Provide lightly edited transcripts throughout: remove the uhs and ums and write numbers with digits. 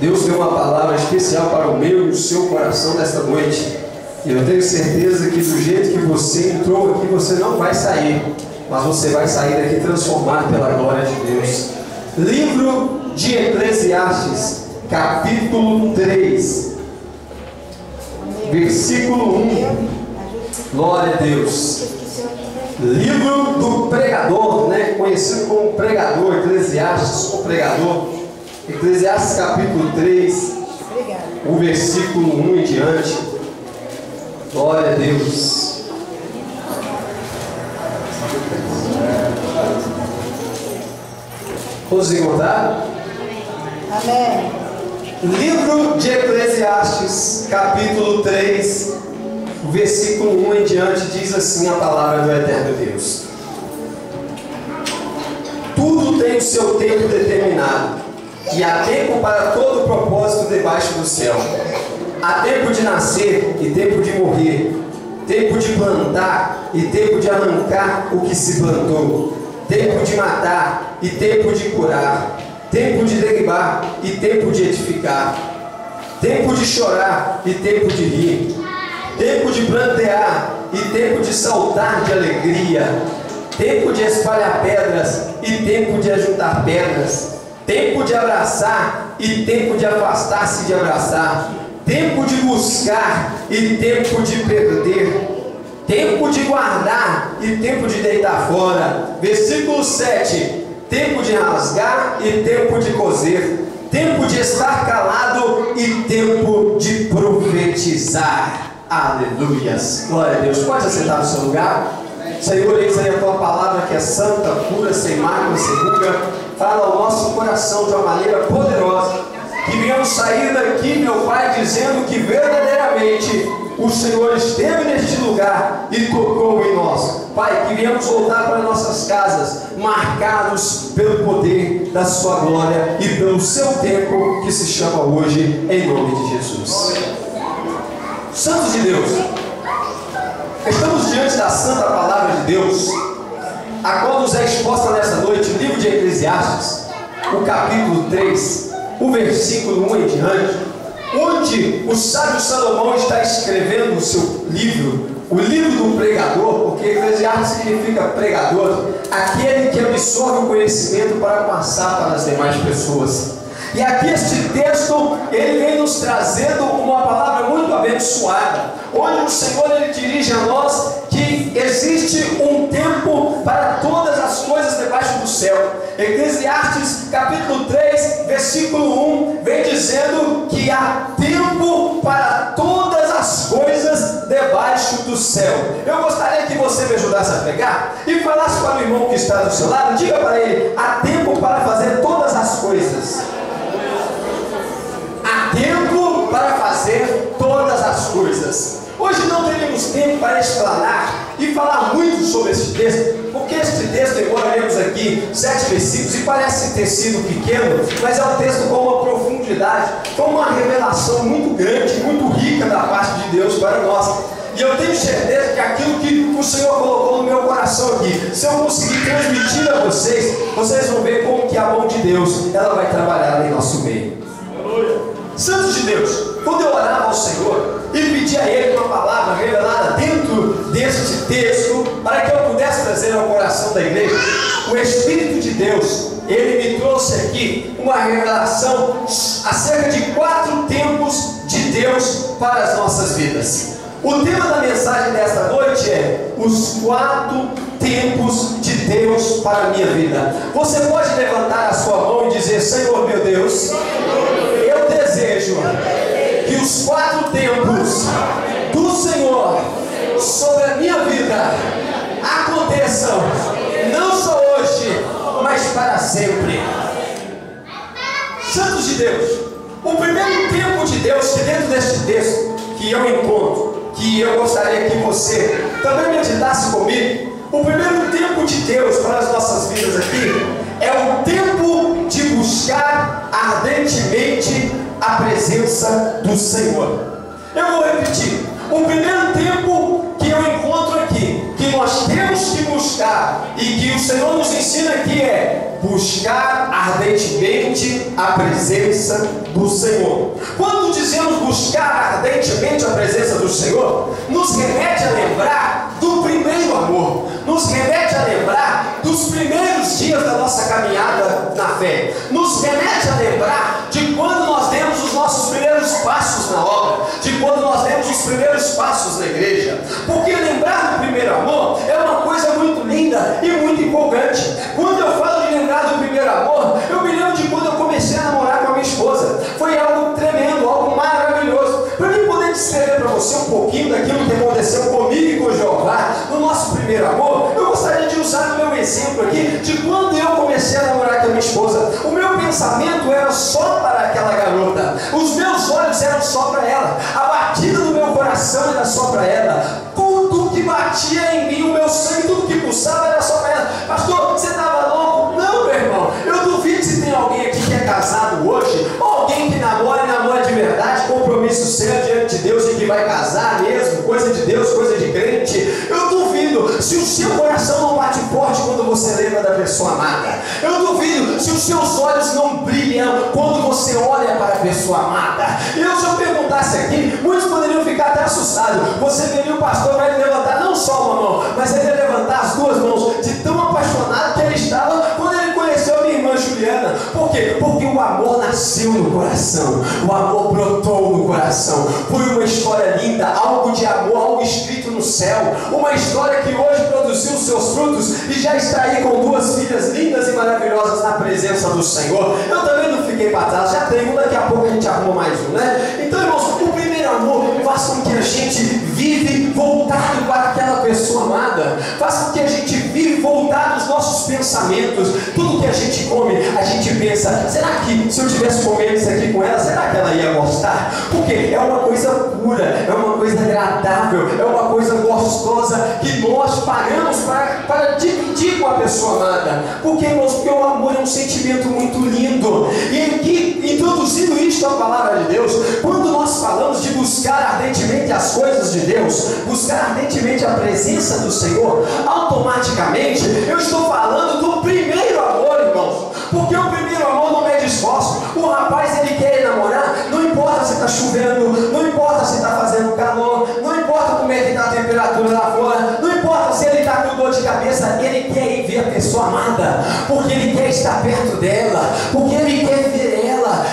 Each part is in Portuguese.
Deus deu uma palavra especial para o meu e o seu coração nesta noite. E eu tenho certeza que do jeito que você entrou aqui, você não vai sair, mas você vai sair daqui transformado pela glória de Deus. Livro de Eclesiastes, capítulo 3, versículo 1. Glória a Deus. Livro do pregador, né? Conhecido como pregador, Eclesiastes, o pregador. Eclesiastes capítulo 3, o versículo 1 em diante. Glória a Deus. Vamos encontrar? Amém. Livro de Eclesiastes, capítulo 3, versículo 1 em diante, diz assim a palavra do eterno Deus: tudo tem o seu tempo determinado, e há tempo para todo propósito debaixo do céu. Há tempo de nascer e tempo de morrer, tempo de plantar e tempo de arrancar o que se plantou, tempo de matar e tempo de curar, tempo de derribar e tempo de edificar, tempo de chorar e tempo de rir, tempo de plantear e tempo de saltar de alegria, tempo de espalhar pedras e tempo de ajuntar pedras, tempo de abraçar e tempo de afastar-se de abraçar, tempo de buscar e tempo de perder, tempo de guardar e tempo de deitar fora. Versículo 7: tempo de rasgar e tempo de coser, tempo de estar calado e tempo de profetizar. Aleluias, glória a Deus. Pode sentar no seu lugar. Senhor, eis aí a tua palavra que é santa, pura, sem mácula, sem ruga. Fala ao nosso coração de uma maneira poderosa, que venhamos sair daqui, meu Pai, dizendo que verdadeiramente o Senhor esteve neste lugar e tocou em nós. Pai, que venhamos voltar para nossas casas marcados pelo poder da sua glória e pelo seu tempo, que se chama hoje, em nome de Jesus. Santos de Deus, estamos diante da santa palavra de Deus, a qual nos é exposta nesta noite o livro de Eclesiastes, o capítulo 3, o versículo 1 em diante, onde o sábio Salomão está escrevendo o seu livro, o livro do pregador, porque Eclesiastes significa pregador, aquele que absorve o conhecimento para passar para as demais pessoas. E aqui este texto, ele vem nos trazendo uma palavra muito abençoada, onde o Senhor, ele dirige a nós que existe um tempo para todas as coisas debaixo do céu. Eclesiastes capítulo 3, versículo 1, vem dizendo que há tempo para todas as coisas debaixo do céu. Eu gostaria que você me ajudasse a pegar e falasse para o irmão que está do seu lado, diga para ele: há tempo para fazer todas as coisas. Há tempo para fazer todas as coisas. Hoje não teremos tempo para explanar e falar muito sobre este texto, porque este texto, embora lemos aqui 7 versículos e parece ter sido pequeno, mas é um texto com uma profundidade, com uma revelação muito grande, muito rica da parte de Deus para nós. E eu tenho certeza que aquilo que o Senhor colocou no meu coração aqui, se eu conseguir transmitir a vocês, vocês vão ver como que a mão de Deus, ela vai trabalhar em nosso meio. Santos de Deus, quando eu orava ao Senhor e pedi a Ele uma palavra revelada dentro deste texto, para que eu pudesse trazer ao coração da igreja, o Espírito de Deus, Ele me trouxe aqui uma revelação acerca de 4 tempos de Deus para as nossas vidas. O tema da mensagem desta noite é os 4 tempos de Deus para a minha vida. Você pode levantar a sua mão e dizer: Senhor meu Deus, eu desejo que os 4 tempos do Senhor sobre a minha vida aconteçam, não só hoje, mas para sempre. Santos de Deus, o primeiro tempo de Deus, que dentro deste texto que eu encontro, que eu gostaria que você também meditasse comigo, o primeiro tempo de Deus para as nossas vidas aqui é o tempo de buscar ardentemente a presença do Senhor. Eu vou repetir: o primeiro tempo que eu encontro aqui, que nós temos que buscar e que o Senhor nos ensina aqui, é buscar ardentemente a presença do Senhor. Quando dizemos buscar ardentemente a presença do Senhor, nos remete a lembrar do primeiro amor, nos remete a lembrar dos primeiros dias da nossa caminhada na fé, nos remete a lembrar de quando nós demos os nossos primeiros passos na obra, de quando nós demos os primeiros passos na igreja. Porque lembrar do primeiro amor é uma coisa muito linda e muito empolgante. Quando eu falo de lembrar do primeiro amor, eu me lembro de quando eu comecei a namorar com a minha esposa. Foi algo tremendo, algo maravilhoso. Para mim poder descrever para você um pouquinho daquilo que aconteceu comigo e com Jeová no nosso primeiro amor, eu gostaria de usar o meu exemplo aqui de quando eu comecei a namorar com a minha esposa. O meu pensamento era só para aquela garota, os meus olhos eram só para ela, a batida do meu coração era só para ela, tudo que batia em mim, o meu sangue, tudo que pulsava era só para ela. Pastor, você estava louco? Não, meu irmão, eu duvido se tem alguém aqui que é casado hoje, ou alguém que namora e namora de verdade, compromisso sério diante de Deus e que vai casar mesmo, coisa de Deus, coisa de crente. Eu duvido se o seu coração não bate forte quando você lembra da pessoa amada. Eu duvido se os seus olhos não brilham quando você olha para a pessoa amada. E se eu perguntasse aqui, muitos poderiam ficar até assustados. Você veria o pastor, vai levantar não só uma mão, mas ele ia levantar as duas mãos, de tão apaixonado que ele estava quando ele conheceu a minha irmã Juliana. Por quê? Porque o amor nasceu no coração, o amor brotou no coração. Foi uma história linda, algo de amor, algo escrito no céu, uma história que hoje produziu seus frutos e já está aí com duas filhas lindas e maravilhosas na presença do Senhor. Eu também não fiquei para trás, já tenho um, daqui a pouco a gente arruma mais um, né? Então, irmãos, o primeiro amor faz com que a gente vive voltado para aquela pessoa amada, faz com que a gente vive voltado aos nossos pensamentos. Tudo que a gente come, a gente pensa, será que se eu tivesse comendo isso aqui com ela, será que ela ia gostar? Porque é uma coisa pura, é uma coisa agradável, é uma coisa gostosa que nós pagamos para dividir com a pessoa amada. Porque, irmãos, porque o amor é um sentimento muito lindo. E aqui, introduzindo isto à palavra de Deus, quando nós falamos de buscar ardentemente as coisas de Deus, buscar ardentemente a presença do Senhor, automaticamente eu estou falando do primeiro amor, irmãos. Porque o primeiro amor não mede esforço. O rapaz, ele quer namorar, não importa se está chovendo, não importa se está fazendo calor, não importa como é que está a temperatura lá fora, não importa se ele está com dor de cabeça, ele quer ir ver a pessoa amada, porque ele quer estar perto dela, porque ele quer ver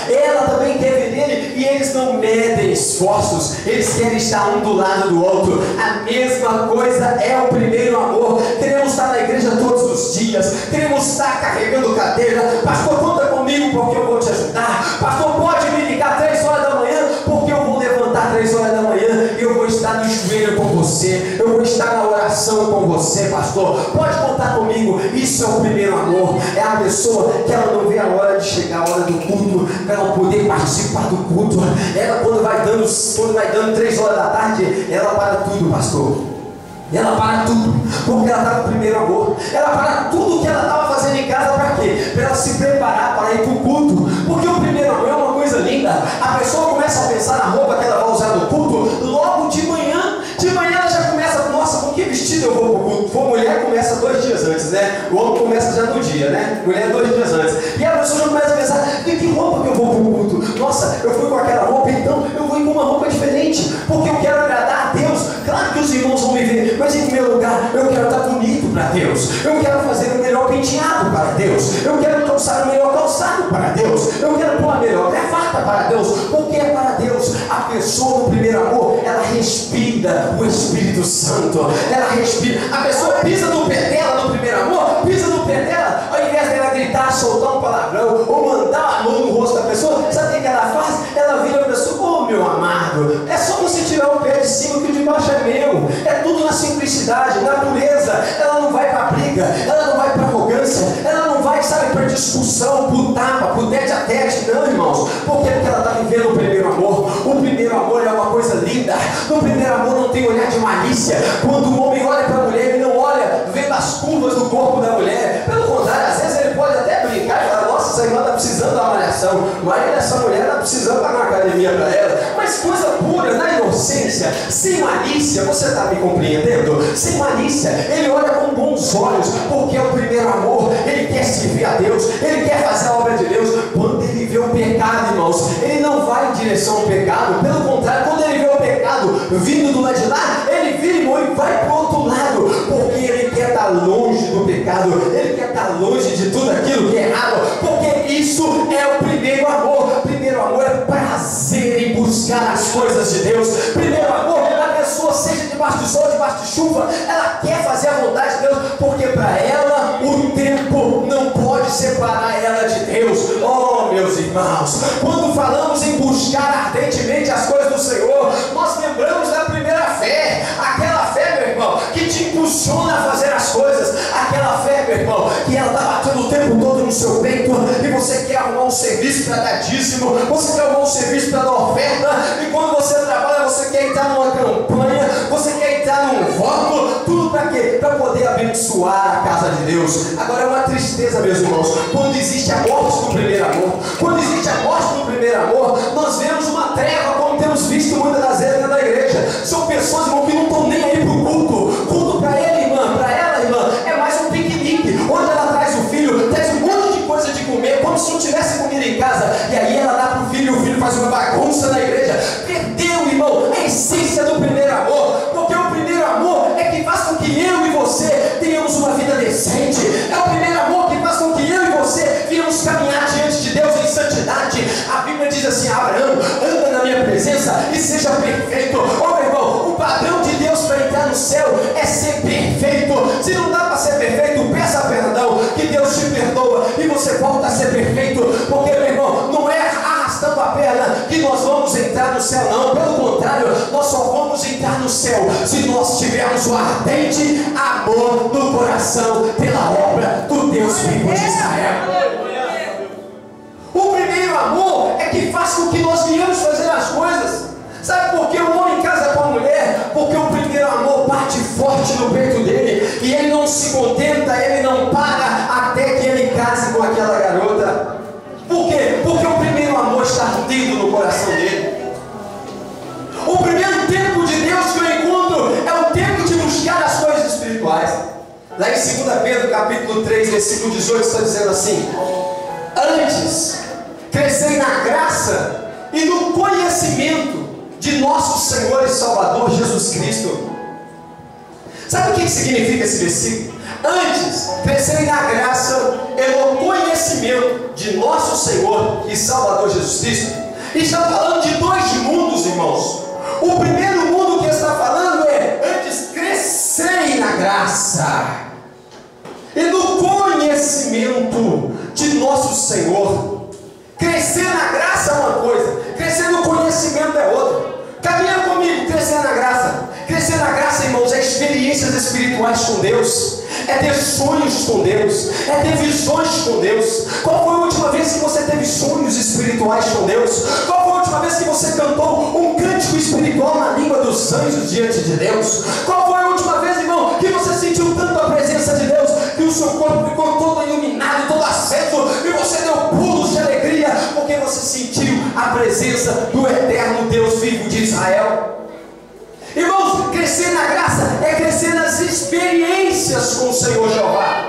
ela também quer ver ele, e eles não medem esforços, eles querem estar um do lado do outro. A mesma coisa é o primeiro amor. Queremos estar na igreja todos os dias, queremos estar carregando cadeira. Pastor, conta comigo porque eu vou te ajudar. Pastor, pode me ligar 3 horas da manhã, porque eu vou levantar 3 horas da manhã e eu vou estar no joelho com você, eu vou estar na oração com você, pastor. Pode contar comigo. Isso é o primeiro amor. É a pessoa que ela não vê a hora de chegar, a hora do culto, para ela poder participar do culto. Ela, quando vai dando 3 horas da tarde, ela para tudo, pastor. Ela para tudo, porque ela está no primeiro amor. Ela para tudo que ela estava fazendo em casa, para quê? Para ela se preparar para ir para o culto. Porque o primeiro amor é uma coisa linda. A pessoa começa a pensar na roupa que ela vai usar no culto logo de manhã. De manhã ela já começa, nossa, com que vestido eu vou para o culto? For mulher, começa 2 dias antes, né? O homem começa já no dia, né? Mulher 2 dias antes. E a pessoa já começa a pensar, de que roupa que eu vou para o culto? Nossa, eu fui com aquela roupa, então eu vou ir com uma roupa diferente, porque eu quero agradar a Deus. Claro que os irmãos vão me ver, mas em primeiro lugar, eu quero estar bonito para Deus. Eu quero fazer o melhor penteado para Deus. Eu quero calçar o melhor calçado para Deus. Eu quero pôr a melhor gravata para Deus, porque é para Deus. A pessoa do primeiro amor, ela respira o Espírito Santo. Ela respira. A pessoa pisa no pé dela no primeiro amor, pisa no pé dela, ao invés dela gritar, soltar um palavrão ou mandar a mão no rosto da pessoa, sabe o que ela faz? Ela vira a pessoa, oh meu amado, é só você tirar o pé de cima que o de baixo é meu. É tudo na simplicidade, na pureza. Ela não vai para briga, ela não vai para arrogância, ela não vai, sabe, para discussão, por tapa, por tete a tete, não, irmãos. Por quê? Porque ela está vivendo o primeiro amor. O primeiro amor é uma coisa linda. No primeiro amor não tem olhar de malícia. Quando o homem olha para a mulher, ele não olha vendo as curvas do corpo da mulher. Pelo contrário, às vezes ele pode até brincar e falar, nossa, essa irmã está precisando da malhação. avaliação. Mas essa mulher está precisando pagar uma academia para ela. Mas coisa pura, na inocência, sem malícia, você está me compreendendo? Sem malícia, ele olha com bons olhos, porque é o primeiro amor. Ele quer servir a Deus, ele quer fazer a obra de Deus. Quando ele vê o pecado, irmãos, ele não vai em direção ao pecado. Pelo contrário, quando ele vê o pecado vindo do lado de lá, ele vira, irmão, e vai para o outro lado, porque ele quer estar longe do pecado, ele quer estar longe de tudo aquilo que é errado, porque isso é o primeiro amor. Primeiro amor é prazer em buscar as coisas de Deus. Primeiro amor, a pessoa, seja debaixo do sol, debaixo de chuva, ela quer fazer a vontade de Deus, porque para ela o tempo não pode separar ela de Deus. Oh, meus irmãos, quando falamos em buscar ardentemente as coisas do Senhor, nós lembramos da primeira fé, aquela fé, meu irmão, que te impulsiona a fazer as coisas, aquela fé, meu irmão, que ela está batendo o tempo todo no seu peito, e você quer arrumar um serviço para dar dízimo, você quer arrumar um serviço para dar oferta, e quando você trabalha, você quer entrar numa campanha, você quer entrar num voto, tudo para quê? Para poder abençoar a casa de Deus. Agora é uma tristeza, meus irmãos, quando existe a morte do primeiro amor. Quando existe a morte do primeiro amor, nós vemos uma treva, como temos visto muitas das vezes dentro da igreja. São pessoas, irmão, que não estão nem aí para o culto. Culto para ele, irmã, para ela, irmã, é mais um piquenique, onde ela traz o filho, traz um monte de coisa de comer, como se não tivesse comida em casa, e aí ela dá para o filho, e o filho faz uma bagunça na igreja. Perdeu, irmão, a essência do primeiro amor, porque o primeiro amor é que faz com que eu e você tenhamos uma vida decente. É o primeiro amor que faz com que eu e você venhamos caminhar diante de Deus em santidade. A Bíblia diz assim: Abraão, anda na minha presença e seja perfeito. Ô meu irmão, o padrão de Deus para entrar no céu é ser perfeito. Se não dá para ser perfeito, peça perdão, que Deus te perdoa e você volta a ser perfeito. Porque, meu irmão, não é arrastando a perna que nós vamos entrar no céu, não. Pelo contrário, nós só vamos entrar no céu se nós tivermos o ardente amor no coração pela obra do Deus vivo de Israel. O primeiro amor é que faz com que nós venhamos fazer as coisas. Sabe por que o homem casa com a mulher? Porque o primeiro amor bate forte no peito dele, e ele não se contenta, ele não para até que ele case com aquela garota. Por quê? Porque o primeiro amor está ardendo no coração dele. O primeiro tempo de Deus que eu encontro é o tempo de buscar as coisas espirituais. Lá em 2 Pedro capítulo 3, versículo 18, está dizendo assim: antes, crescei na graça e no conhecimento de nosso Senhor e Salvador Jesus Cristo. Sabe o que significa esse versículo? Antes, crescei na graça e no conhecimento de nosso Senhor e Salvador Jesus Cristo. E está falando de dois mundos, irmãos. O primeiro mundo que está falando é: antes crescei na graça e no conhecimento de nosso Senhor. Crescer na graça é uma coisa, crescer no conhecimento é outra. Caminha comigo, crescer na graça. Crescer na graça, irmãos, é experiências espirituais com Deus, é ter sonhos com Deus, é ter visões com Deus. Qual foi a última vez que você teve sonhos espirituais com Deus? Qual foi a última vez que você cantou um cântico espiritual na língua dos anjos diante de Deus? Qual foi a última vez, irmão, que você sentiu tanto a presença de Deus, que o seu corpo ficou todo iluminado, todo aceso, e você deu pulos de alegria, porque você sentiu a presença do eterno Deus vivo de Israel? Irmãos, crescer na graça é crescer nas experiências com o Senhor Jeová,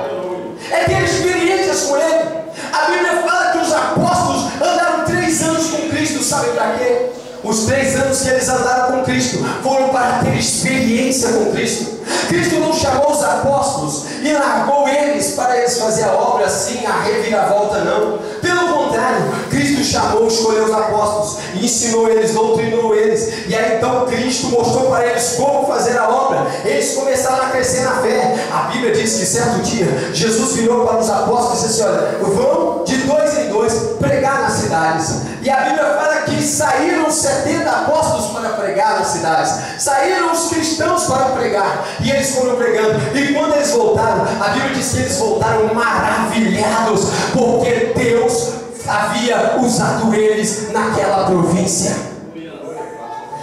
é ter experiências com Ele. A Bíblia fala que os apóstolos andaram 3 anos com Cristo, sabe para quê? Os 3 anos que eles andaram com Cristo foram para ter experiência com Cristo. Cristo não chamou os apóstolos e largou eles para eles fazer a obra assim, a reviravolta, não. Pelo contrário, Cristo chamou, escolheu os apóstolos e ensinou eles, doutrinou eles. E aí então Cristo mostrou para eles como fazer a obra. Eles começaram a crescer na fé. A Bíblia diz que certo dia Jesus virou para os apóstolos e disse assim: olha, vão de 2 em 2 pregar nas cidades. E a Bíblia fala que saíram 70 apóstolos para pregar nas cidades, saíram os cristãos para pregar, e eles foram pregando. E quando eles voltaram, a Bíblia diz que eles voltaram maravilhados, porque Deus havia usado eles naquela província.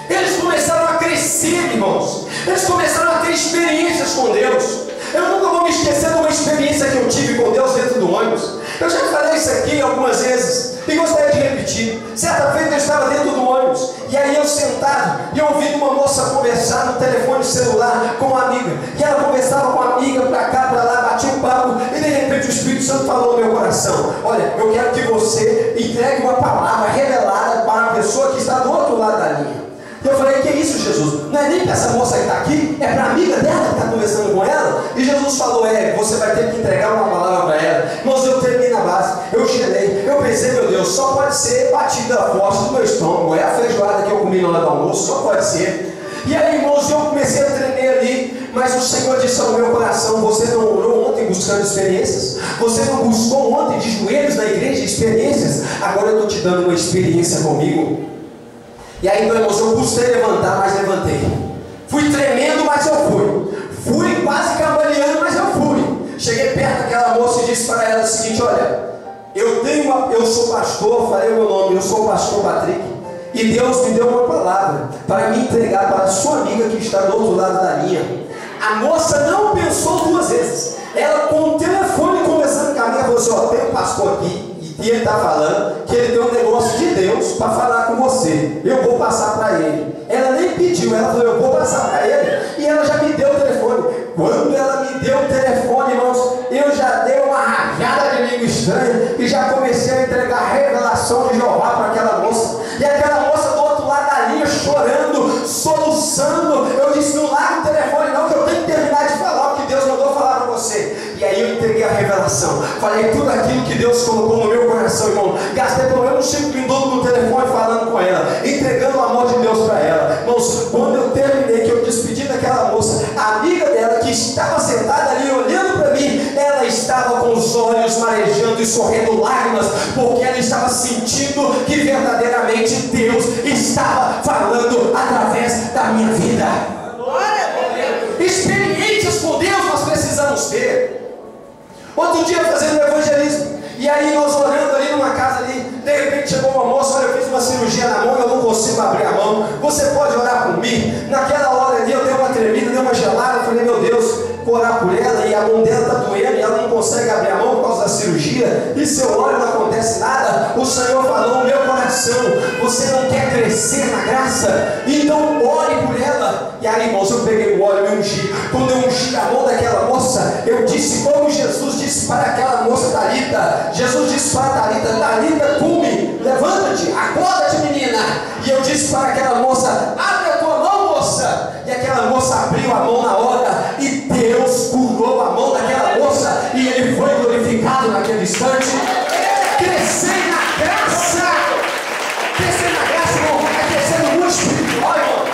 Eles começaram a crescer, irmãos. Eles começaram a ter experiências com Deus. Eu nunca vou me esquecer de uma experiência que eu tive com Deus dentro do ônibus. Eu já falei isso aqui algumas vezes. e gostaria de repetir. Certa feita eu estava dentro do ônibus, e aí eu sentado, e eu ouvi uma moça conversar no telefone celular com uma amiga, e ela conversava com a amiga para cá, para lá, batia um papo, e de repente o Espírito Santo falou no meu coração: olha, eu quero que você entregue uma palavra revelada para a pessoa que está do outro lado da linha. E eu falei: que é isso, Jesus? Não é nem para essa moça que está aqui, é para a amiga dela que está conversando com ela. E Jesus falou: você vai ter que entregar uma palavra para ela. Irmãos, eu terminei na base, eu gelei, eu pensei: meu Deus, só pode ser batida forte do meu estômago, é a feijoada que eu comi na hora do almoço, só pode ser. E aí, irmãos, eu comecei a tremer ali, mas o Senhor disse ao meu coração: você não orou ontem buscando experiências? Você não buscou ontem de joelhos na igreja experiências? Agora eu estou te dando uma experiência comigo. E aí, meu irmão, eu custei levantar, mas levantei. Fui tremendo, mas eu fui. Fui quase cambaleando, mas eu fui. Cheguei perto daquela moça e disse para ela o seguinte: olha, eu sou pastor, falei o meu nome, eu sou o pastor Patrick, e Deus me deu uma palavra para me entregar para a sua amiga que está do outro lado da linha. A moça não pensou duas vezes. Ela, com o telefone conversando com a minha, falou assim: ó, tem um pastor aqui, e ele está falando que ele tem um negócio de Deus para falar com você. Eu vou passar para ele. Ela nem pediu, ela falou: eu vou passar para ele. E ela já me deu o telefone. Quando ela me deu o telefone, irmãos, eu já dei uma rajada de língua estranha e já comecei a entregar a revelação de Jeová para aquela moça. E aquela moça do outro lado da linha, chorando, soluçando. Eu disse: não larga o telefone não, que eu tenho que terminar de falar o que Deus mandou falar para você. E aí eu entreguei a revelação, falei tudo aquilo que Deus colocou no meu coração, irmão. Gastei pelo menos 5 minutos no telefone falando com ela, entregando o amor de Deus para ela. Irmãos, quando eu terminei, que eu despedi daquela moça, a amiga dela que estava sentada ali olhando para mim, ela estava com os olhos marejando e sorrindo lágrimas, porque ela estava sentindo que verdadeiramente Deus estava falando através da minha vida. Experiências com Deus nós precisamos ter. Outro dia fazendo evangelismo, e aí nós orando ali numa casa ali, de repente chegou uma moça: olha, eu fiz uma cirurgia na mão, eu não consigo abrir a mão, você pode orar por mim? Naquela hora ali eu dei uma tremida, dei uma gelada, eu falei: meu Deus, vou orar por ela, e a mão dela está doendo, e ela não consegue abrir a mão por causa da cirurgia, e se eu oro não acontece nada. O Senhor falou no meu coração: você não quer crescer na graça? Então ore por ela. E aí, irmãos, eu peguei o óleo e ungi. Quando eu ungi a mão daquela moça, eu disse como Jesus disse para aquela moça Talita. Jesus disse para Talita: Talita, cume, levanta-te, acorda-te, menina. E eu disse para aquela moça: abre a tua mão, moça. E aquela moça abriu a mão na hora, e Deus curou a mão daquela moça, e Ele foi glorificado naquele instante. Crescer na graça. Crescer na graça, irmão, é crescer no mundo espiritual, irmão.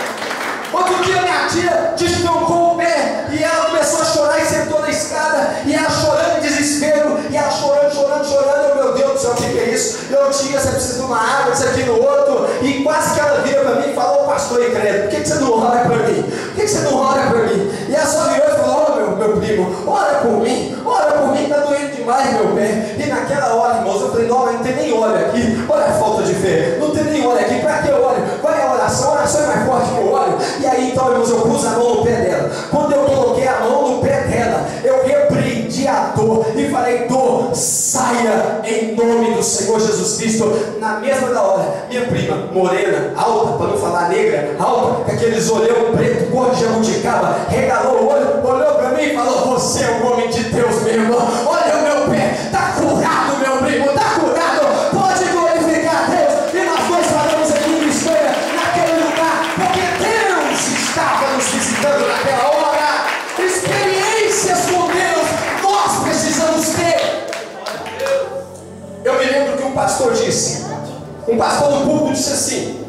Outro dia minha tia destroncou o pé, e ela começou a chorar e sentou na escada, e ela chorando em desespero, e ela chorando. Eu, meu Deus do céu, o que é isso? Eu, tia, você precisa de uma água, isso aqui no outro. E quase que ela vira para mim e falou: pastor Incrédulo, por que você não ora para mim? Por que você não ora para mim? E ela só virou e falou: ó, meu primo, ora por mim, está doendo demais meu pé. E naquela hora, irmãos, eu falei: não tem nem óleo aqui, olha a falta de fé, não tem nem óleo aqui, para que óleo? Qual é a oração? A oração é mais forte que o óleo. E aí, então, irmãos, eu pus a mão no pé dela. Quando eu coloquei a mão no pé dela, eu repreendi a dor e falei: dor, saia em nome do Senhor Jesus Cristo. Na mesma da hora, minha prima, morena, alta, para não falar negra, alta, com aqueles olhão preto, cor de jabuticaba, regalou o olho, olhou para mim e falou: você é um homem de Deus, meu irmão. Olha o meu pé, está curado, meu primo, está curado. Pode glorificar a Deus. E nós dois falamos aqui em Espanha, naquele lugar, porque Deus estava nos visitando naquela hora. Experiências com Deus nós precisamos ter. Eu me lembro que um pastor disse, um pastor do púlpito disse assim: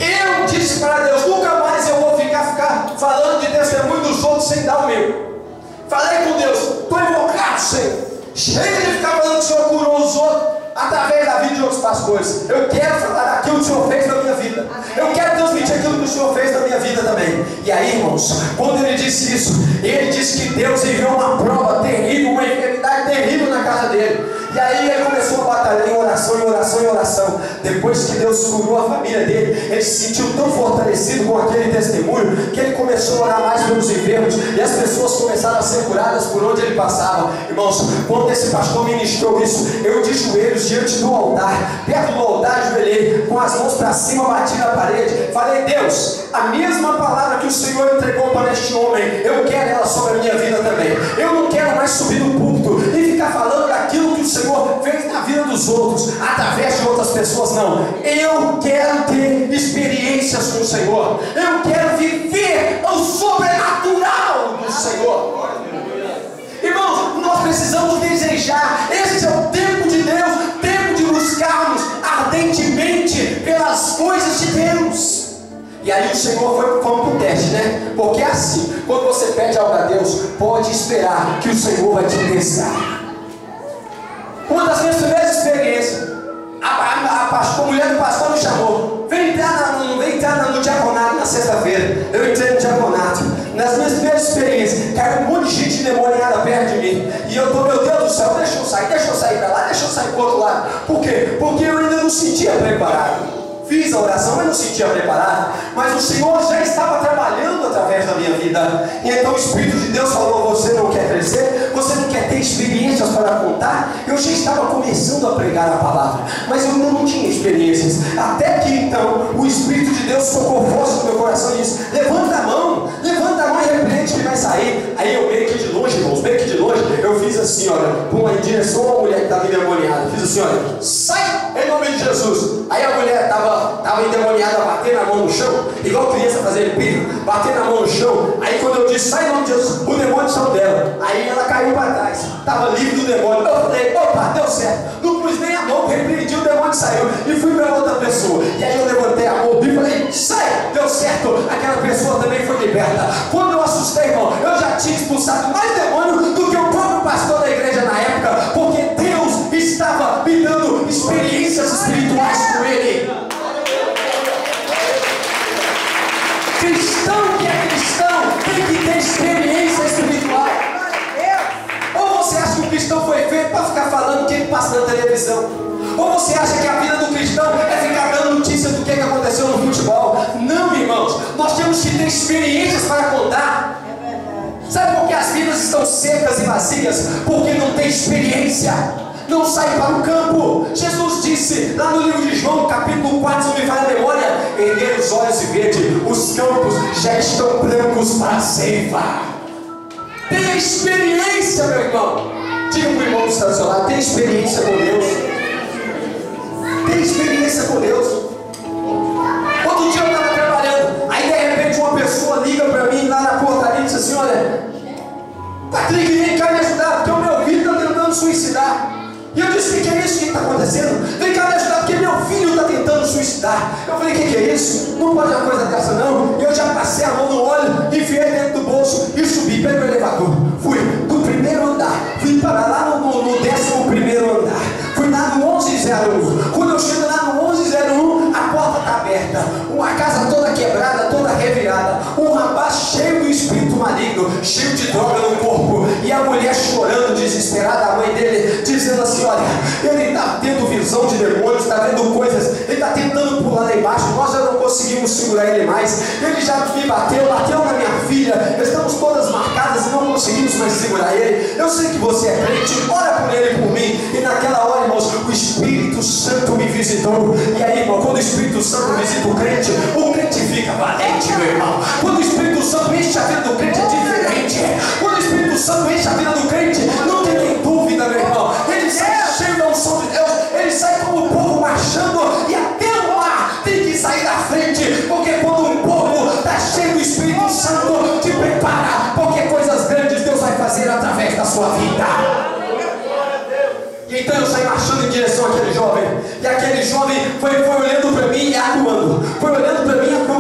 eu disse para Deus: nunca mais eu vou ficar falando de testemunho dos outros sem dar o meu. Falei com Deus: estou invocado, Senhor. Chega de ficar falando que o Senhor curou os outros através da vida de outros pastores. Eu quero falar aquilo que o Senhor fez na minha vida. Eu quero transmitir aquilo que o Senhor fez na minha vida também. E aí, irmãos, quando ele disse isso, ele disse que Deus enviou uma prova terrível, uma enfermidade terrível na casa dele. E aí ele começou a batalhar em oração, em oração, em oração. Depois que Deus curou a família dele, ele se sentiu tão fortalecido com aquele testemunho, que ele começou a orar mais pelos enfermos, e as pessoas começaram a ser curadas por onde ele passava. Irmãos, quando esse pastor ministrou isso, eu de joelhos diante do altar, perto do altar, ajoelhei, com as mãos para cima, bati na parede, falei: Deus, a mesma palavra que o Senhor entregou para este homem, eu quero ela sobre a minha vida também. Eu não quero mais subir no púlpito e ficar falando daquilo que o Senhor fez na vida dos outros, através de outras pessoas, não. Eu quero ter experiências com o Senhor. Eu quero viver o sobrenatural do Senhor. Irmãos, nós precisamos desejar. Esse é o tempo de Deus, tempo de buscarmos ardentemente pelas coisas de Deus. E aí o Senhor foi para o teste, né? Porque é assim, quando você pede algo a Deus, pode esperar que o Senhor vai te testar. Uma das minhas primeiras experiências, a mulher do pastor me chamou: vem entrar no diaconato na sexta-feira. Eu entrei no diaconato. Nas minhas primeiras experiências, caiu um monte de gente endemoniada perto de mim. E eu tô, meu Deus do céu, deixa eu sair para lá, deixa eu sair para o outro lado. Por quê? Porque eu ainda não sentia preparado. Fiz a oração, mas não sentia preparado. Mas o Senhor já estava trabalhando através da minha vida. E então o Espírito de Deus falou: você não quer crescer? Você não quer ter experiências para contar? Eu já estava começando a pregar a palavra, mas eu ainda não tinha experiências. Até que então o Espírito de Deus tocou força no meu coração e disse: levanta a mão e repreende que vai sair. Aí eu meio que de longe, irmãos, eu fiz assim, olha, em direção à mulher que estava endemoniada. Fiz assim, olha: sai em nome de Jesus. Aí a mulher estava endemoniada, batendo a mão no chão, igual criança fazendo pico, batendo a mão no chão. Aí quando eu disse: sai em nome de Jesus, o demônio saiu dela. Aí ela caiu para trás, estava livre do demônio. Eu falei: opa, deu certo. Não pus nem a mão, repreendi, o demônio saiu. E fui para outra pessoa. E aí eu levantei a mão e falei: sai, deu certo. Aquela pessoa também foi liberta. Quando eu assustei, irmão, eu já tinha expulsado mais demônio do que o próprio pastor da igreja na época, porque Deus estava me dando experiências espirituais com ele. Cristão que é cristão tem que ter experiência espiritual. Ou você acha que o cristão foi feito para ficar falando o que ele passa na televisão? Ou você acha que a vida do cristão é ficar dando notícias do que aconteceu no futebol? Não, irmãos, nós temos que ter experiências para contar. Sabe por que as vidas estão secas e vazias? Porque não tem experiência, não sai para o campo. Jesus disse lá no livro de João, capítulo 4, se não me falha a memória: erguei os olhos e vede, os campos já estão brancos para a ceifa. Tenha experiência, meu irmão. Diga para o irmão que está do seu lado: tem experiência com Deus. Tem experiência com Deus. Outro dia eu estava trabalhando, aí de repente uma pessoa liga para mim lá na portaria e diz assim: olha, Patrick, vem cá me ajudar, porque o meu filho está tentando suicidar. E eu disse: o que é isso? O que está acontecendo? Vem cá me ajudar, porque meu filho está tentando suicidar. Eu falei: o que é isso? Não pode uma coisa dessa não. Eu já passei a mão no óleo, enfiei dentro do bolso e subi pelo elevador. Fui do primeiro andar, fui para lá no 11º andar, fui lá no 1101. Quando eu chego lá no 1101, a porta está aberta, uma casa toda quebrada, toda revirada, um rapaz cheio do espírito maligno, cheio de droga no corpo, e a mulher chorando desesperada, a mãe dele dizendo assim: olha, ele está tendo visão de demônios, está vendo coisas, ele está tentando pular lá embaixo, nós já não conseguimos segurar ele mais, ele já me bateu na minha filha, estamos todas marcadas e não conseguimos mais segurar ele. Eu sei que você é crente, ora por ele, por mim. E naquela hora, irmãos, o Espírito Santo me visitou. E aí, irmão, quando o Espírito Santo visita o crente fica valente, meu irmão. Quando o Espírito Santo enche a vida do crente, é diferente. Quando o Espírito Santo enche a vida do crente, não tem nem dúvida, meu irmão, ele sai cheio da unção de Deus, ele sai como o povo marchando, e até o mar tem que sair da frente, porque quando um povo está cheio do Espírito Santo, te prepara, porque coisas grandes Deus vai fazer através da sua vida. E então eu saí marchando em direção àquele jovem, e aquele jovem foi olhando para mim e acuando,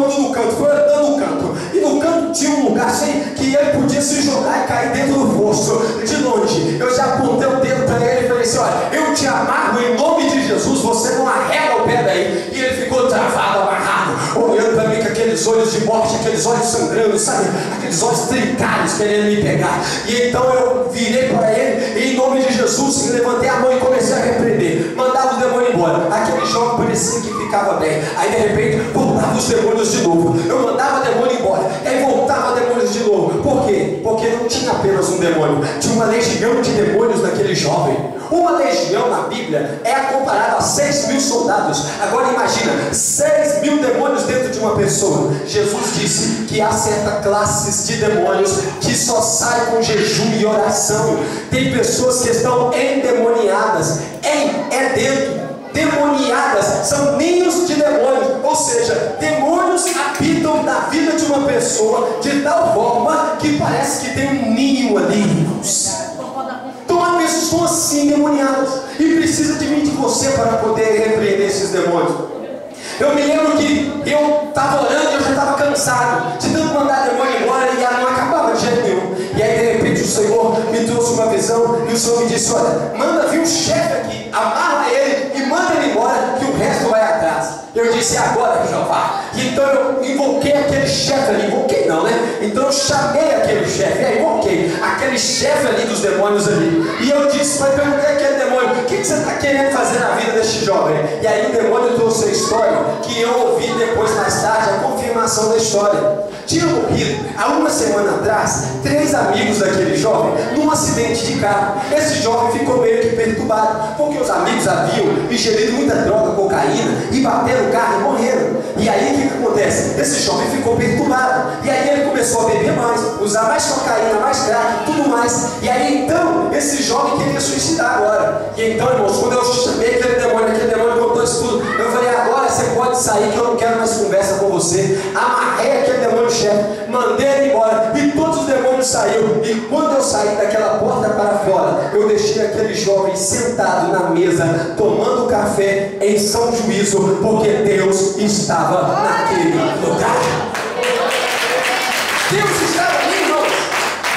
no canto, foi andando no canto, e no canto tinha um lugar assim que ele podia se jogar e cair dentro do poço. De longe eu já apontei o dedo para ele e falei assim: olha, eu te amarro em nome de Jesus, você não arrega o pé daí. E ele ficou travado, amarrado, olhando para mim com aqueles aqueles olhos de morte, aqueles olhos sangrando, sabe? Aqueles olhos trincados querendo me pegar. E então eu virei para ele e em nome de Jesus levantei a mão e comecei a repreender. Mandava o demônio embora. Aquele jovem parecia que ficava bem. Aí de repente voltava os demônios de novo. Eu mandava o demônio embora. E aí voltava demônios de novo. Por quê? Porque não tinha apenas um demônio. Tinha uma legião de demônios naquele jovem. Uma legião na Bíblia é comparada a 6.000 soldados. Agora imagina, 6.000 demônios dentro de uma pessoa. Jesus disse que há certas classes de demônios que só saem com jejum e oração. Tem pessoas que estão endemoniadas. É dentro. Demoniadas são ninhos de demônios, ou seja, demônios habitam na vida de uma pessoa de tal forma que parece que tem um ninho ali, irmãos. Então há pessoas assim demoniadas e precisa de mim e de você para poder repreender esses demônios. Eu me lembro que eu estava orando e eu já estava cansado de tanto mandar demônio embora e ela não acabava de jeito nenhum. E aí de repente o Senhor me trouxe uma visão e o Senhor me disse: olha, manda vir um chefe aqui, amarra ele e manda ele embora que o resto vai atrás. Eu disse: agora, Jeová. E então eu invoquei aquele chefe ali. Invoquei não, né? Então eu chamei aquele chefe. Aí invoquei aquele chefe ali dos demônios ali. E eu disse, mas perguntei aquele demônio: o que você está querendo fazer na vida deste jovem? E aí o demônio trouxe a história que eu ouvi depois, mais tarde, a confirmação da história. Tinha morrido há uma semana atrás 3 amigos daquele jovem num acidente de carro. Esse jovem ficou meio que perturbado porque os amigos haviam ingerido muita droga, cocaína, e bateram o carro e morreram. E aí o que acontece? Esse jovem ficou perturbado e aí ele começou a beber mais, usar mais cocaína, mais crack, tudo mais. E aí então esse jovem queria suicidar agora. E então, irmãos, quando eu chamei aquele demônio contou isso tudo. Eu falei: agora você pode sair que eu não quero mais conversa com você. Amarrei aquele demônio chefe, mandei ele embora e todos os demônios saíram. E quando eu saí daquela porta para fora, eu deixei aquele jovem sentado na mesa tomando café em São Juízo, porque Deus estava naquele lugar. Deus estava ali, irmãos,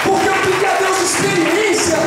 porque eu pedi a Deus experiência.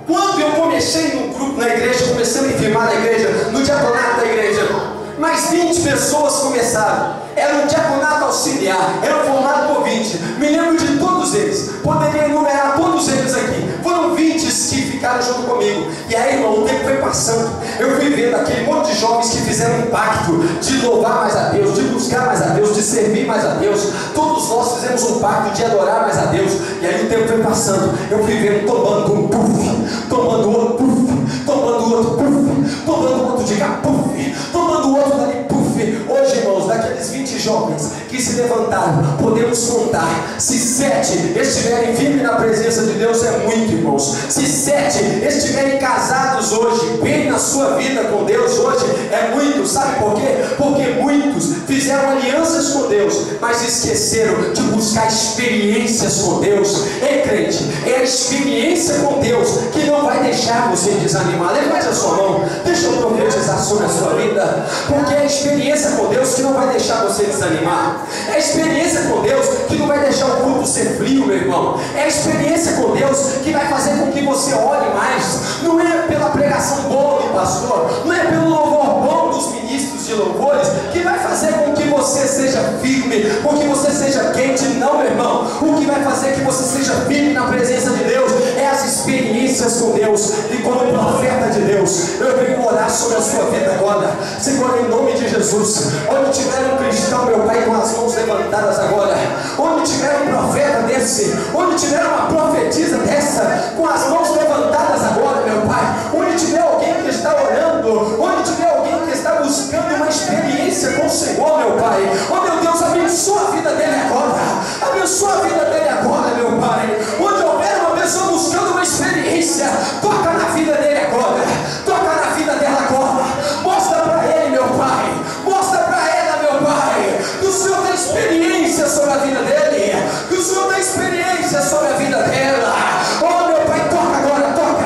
Quando eu comecei num grupo na igreja, comecei a me firmar na igreja, no diaconato da igreja, mais 20 pessoas começaram. Era um diaconato auxiliar, era formado por 20. Me lembro de todos eles, poderia enumerar todos eles aqui. Foram 20 que ficaram junto comigo. E aí, irmão, o tempo foi passando. Eu fui vendo aquele monte de jovens que fizeram um pacto de louvar mais a Deus, de buscar mais a Deus, de servir mais a Deus. Todos nós fizemos um pacto de adorar mais a Deus. E aí o tempo foi passando. Eu fui vendo tomando um puff, tomando outro puff, tomando outro puff, tomando outro de cá puff, tomando outro dali puff. Hoje, irmãos, daqueles 20 jovens que se levantaram, podemos contar. Se 7 estiverem firmes na presença de Deus, é muito, irmãos. Se 7 estiverem casados hoje, bem na sua vida com Deus hoje, é muito. Sabe por quê? Porque muitos fizeram alianças com Deus, mas esqueceram de buscar experiências com Deus. Ei, crente, é a experiência com Deus que não vai deixar você desanimar. Levante a sua mão, deixa eu profetizar sobre a sua vida, porque é a experiência com Deus que não vai deixar você desanimar. É a experiência com Deus que não vai deixar o culto ser frio, meu irmão. É a experiência com Deus que vai fazer com que você ore mais. Não é pela pregação boa do pastor, não é pelo louvor bom dos ministros de louvores que vai fazer com que você seja firme, com que você seja quente. Não, meu irmão. O que vai fazer que você seja firme na presença de Deus é as experiências com Deus. E como profeta de Deus, eu venho orar sobre a sua vida agora. Senhor, em nome de Jesus, onde tiver um cristão, meu Pai, com as mãos levantadas agora, onde tiver um profeta desse, onde tiver uma profetisa dessa, com as mãos levantadas agora, meu Pai, onde tiver alguém que está orando, onde tiver alguém que está buscando uma experiência com o Senhor, meu Pai, oh meu Deus, abençoa a vida dele agora, abençoa a vida dele agora, meu Pai. Onde houver uma pessoa buscando uma experiência, toca na vida dele agora, toca na vida dela agora, mostra para ele, meu Pai, mostra para ela, meu Pai, que o Senhor tem experiência sobre a vida dele, que o Senhor tem experiência sobre a vida dela. Oh meu Pai, toca agora, toca.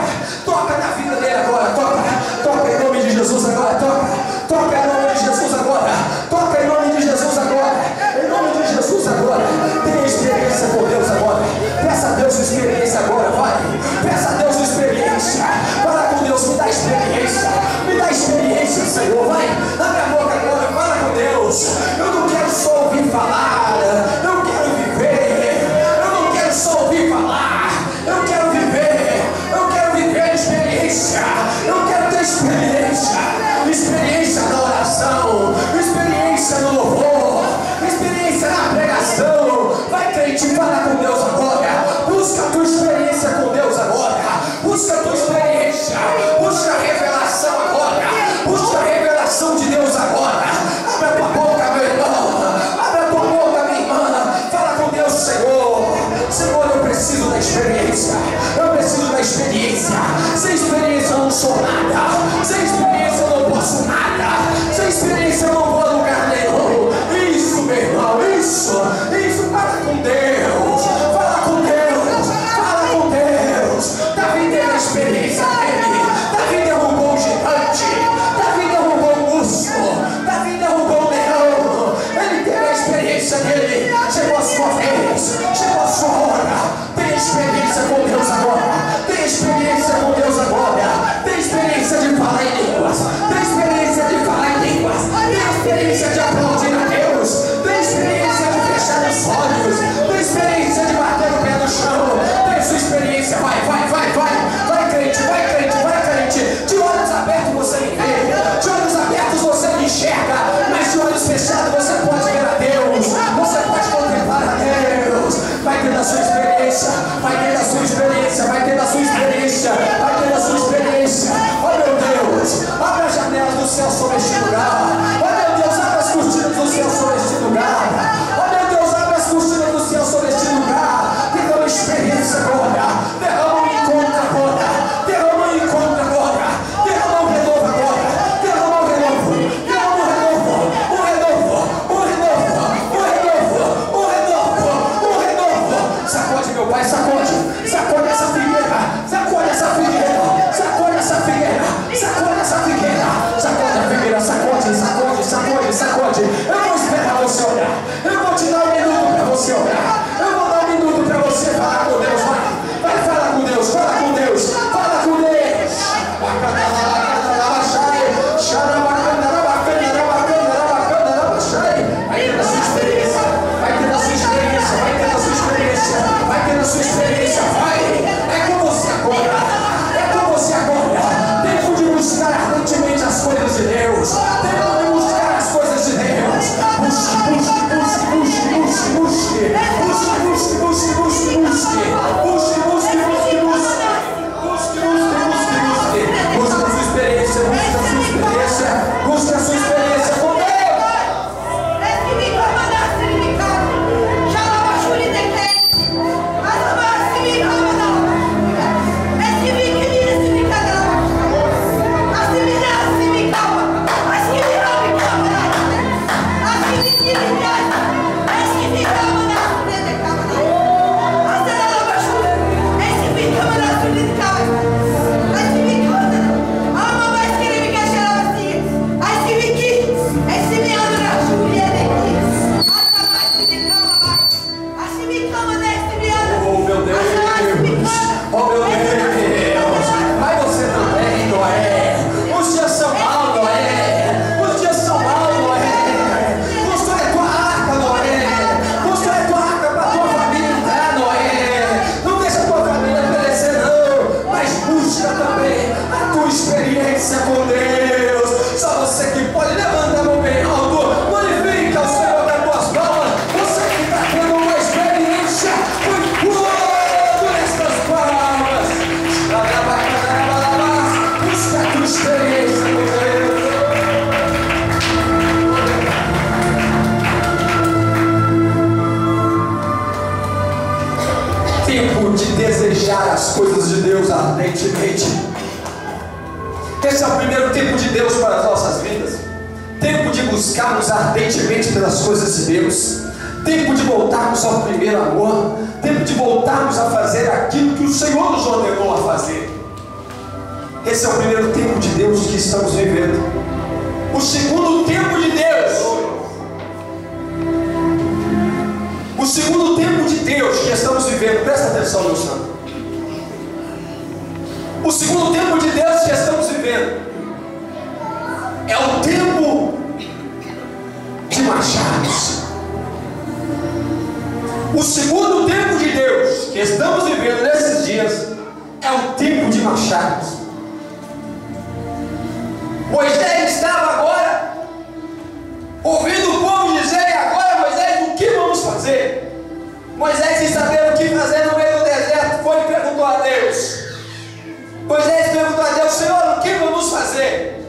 sacode. Eu vou esperar você orar. Eu vou te dar um minuto para você orar. Eu vou dar um minuto para você falar com Deus. Vai falar com Deus, fala com Deus, fala com Deus. Vai ter a sua experiência, vai ter a sua experiência, vai ter a sua experiência, vai ter a sua experiência, vai. É com você agora, é com você agora. Tempo de buscar ardentemente as coisas de Deus. Tempo de buscar as coisas de Deus. Busque, busque, busque, busque, busque, busque, busque, busque, busque, busque, busque, busque, busque, busque, busque, busque, busque a sua experiência, busque a sua experiência, busque a sua experiência com Deus. As coisas de Deus ardentemente. Esse é o primeiro tempo de Deus para as nossas vidas. Tempo de buscarmos ardentemente pelas coisas de Deus. Tempo de voltarmos ao primeiro amor. Tempo de voltarmos a fazer aquilo que o Senhor nos ordenou a fazer. Esse é o primeiro tempo de Deus que estamos vivendo. O segundo tempo de Deus. O segundo tempo de Deus que estamos vivendo. Presta atenção, meu santo. O segundo tempo de Deus que estamos vivendo é o tempo de machados. O segundo tempo de Deus que estamos vivendo nesses dias é o tempo de machados. Moisés estava agora ouvindo o povo dizer: e agora, Moisés, o que vamos fazer? Moisés, sem saber o que fazer no meio do deserto, foi e perguntou a Deus. Moisés perguntou a Deus: Senhor, o que vamos fazer?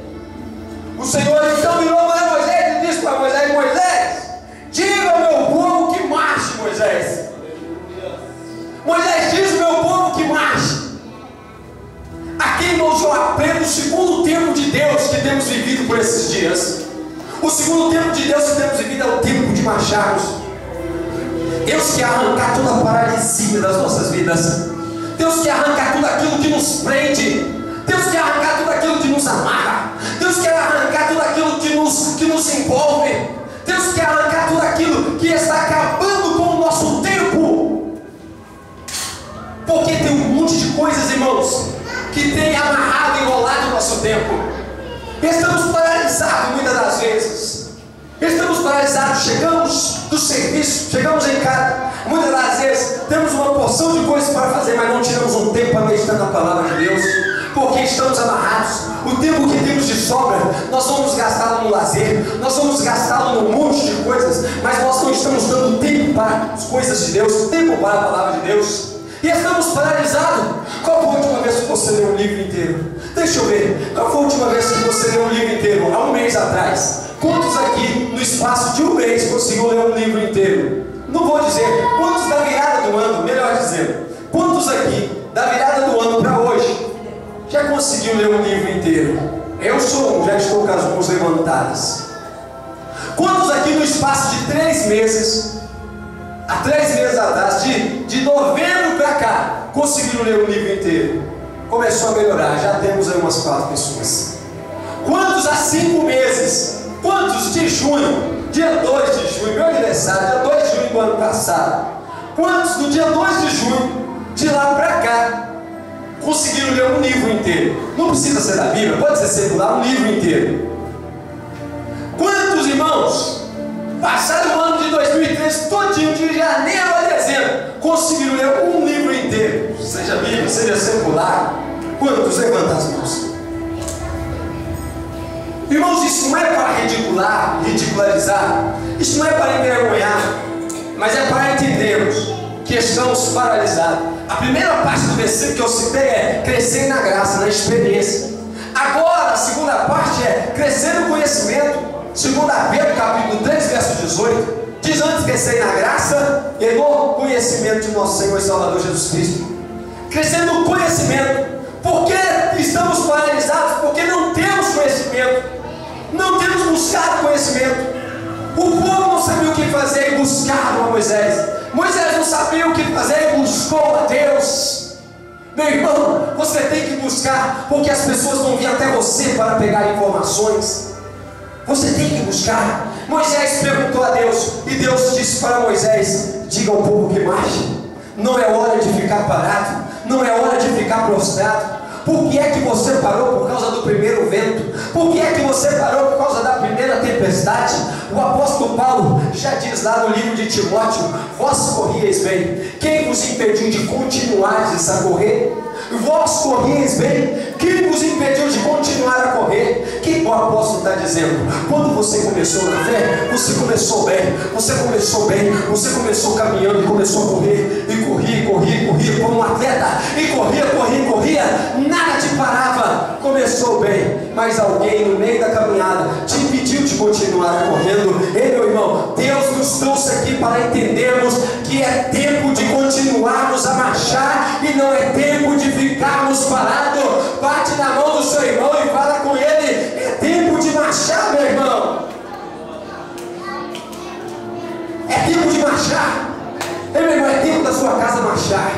O Senhor então virou para Moisés e disse para Moisés: Moisés, diga ao meu povo que marche, Moisés. Moisés diz ao meu povo que marche. Aqui, irmãos, eu aprendo o segundo tempo de Deus que temos vivido por esses dias. O segundo tempo de Deus que temos vivido é o tempo de marcharmos. Deus quer arrancar toda a paralisia das nossas vidas. Deus quer arrancar tudo aquilo que nos prende. Deus quer arrancar tudo aquilo que nos amarra. Deus quer arrancar tudo aquilo que nos envolve. Deus quer arrancar tudo aquilo que está acabando com o nosso tempo. Porque tem um monte de coisas, irmãos, que tem amarrado e enrolado o nosso tempo. Estamos paralisados muitas das vezes. Estamos paralisados, chegamos do serviço, chegamos em casa, muitas das vezes temos uma porção de coisas para fazer, mas não tiramos um tempo para meditar na palavra de Deus, porque estamos amarrados. O tempo que temos de sobra, nós vamos gastá-lo no lazer, nós vamos gastá-lo num monte de coisas, mas nós não estamos dando tempo para as coisas de Deus, tempo para a palavra de Deus, e estamos paralisados. Qual foi a última vez que você leu um livro inteiro? Deixa eu ver, qual foi a última vez que você leu um livro inteiro? Há um mês atrás. Quantos aqui, no espaço de um mês, conseguiu ler um livro inteiro? Não vou dizer quantos da virada do ano, melhor dizendo, quantos aqui, da virada do ano para hoje, já conseguiu ler um livro inteiro? Eu sou um, já estou com as mãos levantadas. Quantos aqui, no espaço de 3 meses, há 3 meses atrás, de novembro para cá, conseguiram ler um livro inteiro? Começou a melhorar, já temos aí umas 4 pessoas. Quantos há 5 meses Quantos de junho, dia 2 de junho, meu aniversário, dia 2 de junho do ano passado, quantos do dia 2 de junho, de lá para cá, conseguiram ler um livro inteiro? Não precisa ser da Bíblia, pode ser secular, um livro inteiro. Quantos irmãos passaram o ano de 2013 todinho, de janeiro a dezembro, conseguiram ler um livro inteiro? Seja Bíblia, seja secular. Quantos? Levanta as mãos. Irmãos, isso não é para ridicularizar, isso não é para envergonhar, mas é para entendermos que estamos paralisados. A primeira parte do versículo que eu citei é crescer na graça, na experiência. Agora a segunda parte é crescer no conhecimento. 2 Pedro capítulo 3, verso 18, diz: antes crescer na graça e no conhecimento de nosso Senhor e Salvador Jesus Cristo. Crescer no conhecimento. Por que estamos paralisados? Porque não temos conhecimento. Não temos buscado conhecimento. O povo não sabia o que fazer e buscaram a Moisés. Moisés não sabia o que fazer e buscou a Deus. Meu irmão, você tem que buscar, porque as pessoas vão vir até você para pegar informações. Você tem que buscar. Moisés perguntou a Deus, e Deus disse para Moisés: diga ao povo que marche. Não é hora de ficar parado, não é hora de ficar prostrado. Por que é que você parou? Por causa do primeiro vento. Por que é que você parou? Por causa da primeira tempestade. O apóstolo Paulo já diz lá no livro de Timóteo: vós corrieis bem. Quem vos impediu de continuardes a correr? Vós corrieis bem. Quem vos impediu de continuar a correr? O que o apóstolo está dizendo? Quando você começou na fé, você começou bem. Você começou bem. Você começou caminhando e começou a correr. E corria como um atleta. E corria. Nada te parava. Começou bem. Mas alguém no meio da caminhada te impediu de continuar correndo. Ei, meu irmão, Deus nos trouxe aqui para entendermos que é tempo de continuarmos a marchar e não é tempo de ficarmos parados. Bate na mão do seu irmão e fala com ele: é tempo de marchar, meu irmão. É tempo de marchar. Ei, meu irmão, é tempo da sua casa marchar.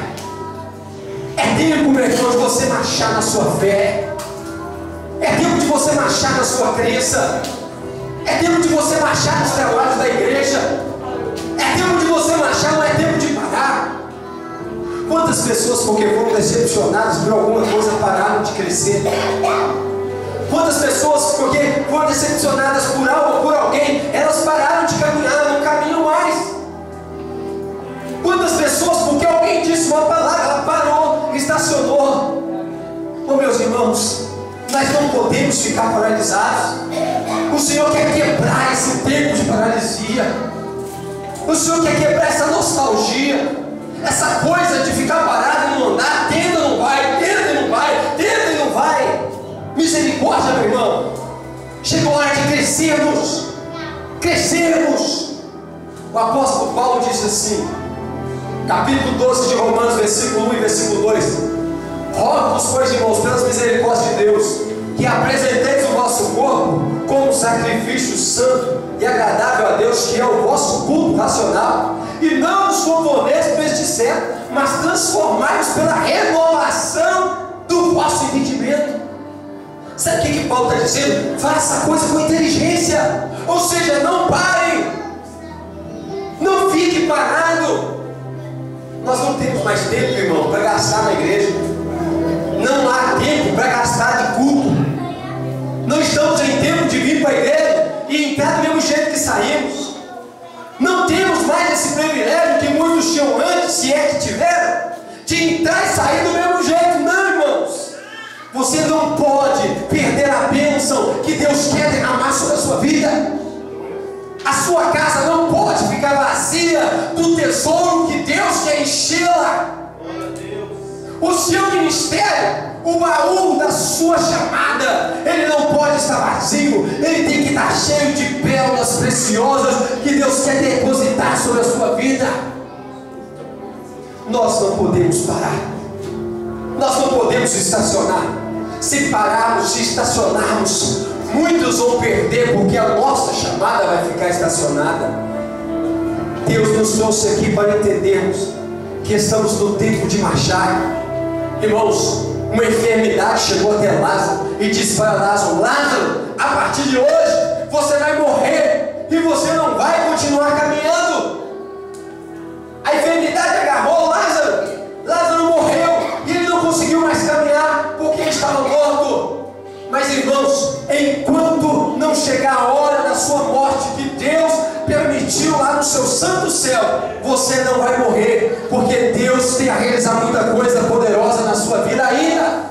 É tempo, meu irmão, de você marchar na sua fé. É tempo de você marchar na sua crença. É tempo de você marchar nos trabalhos da igreja. É tempo de você marchar, não é tempo de parar. Quantas pessoas, porque foram decepcionadas por alguma coisa, pararam de crescer? Quantas pessoas, porque foram decepcionadas por algo ou por alguém, elas pararam de caminhar, não caminham mais? Quantas pessoas, porque alguém disse uma palavra, ela parou, estacionou? Oh, meus irmãos, nós não podemos ficar paralisados. O Senhor quer quebrar esse tempo de paralisia. O Senhor quer quebrar essa nostalgia, essa coisa de ficar parado e não andar. Tenta e não vai, tenta e não vai, tenta e não vai. Misericórdia, meu irmão. Chegou a hora de crescermos. O apóstolo Paulo disse assim, capítulo 12 de Romanos, versículo 1 e versículo 2: rogo-vos, pois, irmãos, pelas misericórdias de Deus, que apresenteis o vosso corpo como um sacrifício santo e agradável a Deus, que é o vosso culto racional. E não vos conformeis com este século, mas transformai-vos pela renovação do vosso entendimento. Sabe o que Paulo está dizendo? Faça a coisa com inteligência. Ou seja, não pare. Não fique parado. Nós não temos mais tempo, irmão, para gastar na igreja. Não há tempo para gastar de culto. Não estamos em tempo de vir para a igreja e entrar do mesmo jeito que saímos. Não temos mais esse privilégio que muitos tinham antes, se é que tiveram, de entrar e sair do mesmo jeito. Não, irmãos. Você não pode perder a bênção que Deus quer derramar sobre a sua vida. A sua casa não pode ficar vazia do tesouro que Deus quer enchê-la. O seu ministério, o baú da sua chamada, ele não pode estar vazio. Ele tem que estar cheio de pérolas preciosas que Deus quer depositar sobre a sua vida. Nós não podemos parar. Nós não podemos estacionar. Se pararmos, se estacionarmos, muitos vão perder, porque a nossa chamada vai ficar estacionada. Deus nos trouxe aqui para entendermos que estamos no tempo de marchar. Irmãos, uma enfermidade chegou até Lázaro e disse para Lázaro: Lázaro, a partir de hoje você vai morrer e você não vai continuar caminhando. A enfermidade agarrou Lázaro. Lázaro morreu e ele não conseguiu mais caminhar porque ele estava morto. Mas irmãos, enquanto não chegar a hora da sua morte que Deus permitiu lá no seu santo céu, você não vai morrer, porque Deus tem a realizar muita coisa poderosa na sua vida ainda.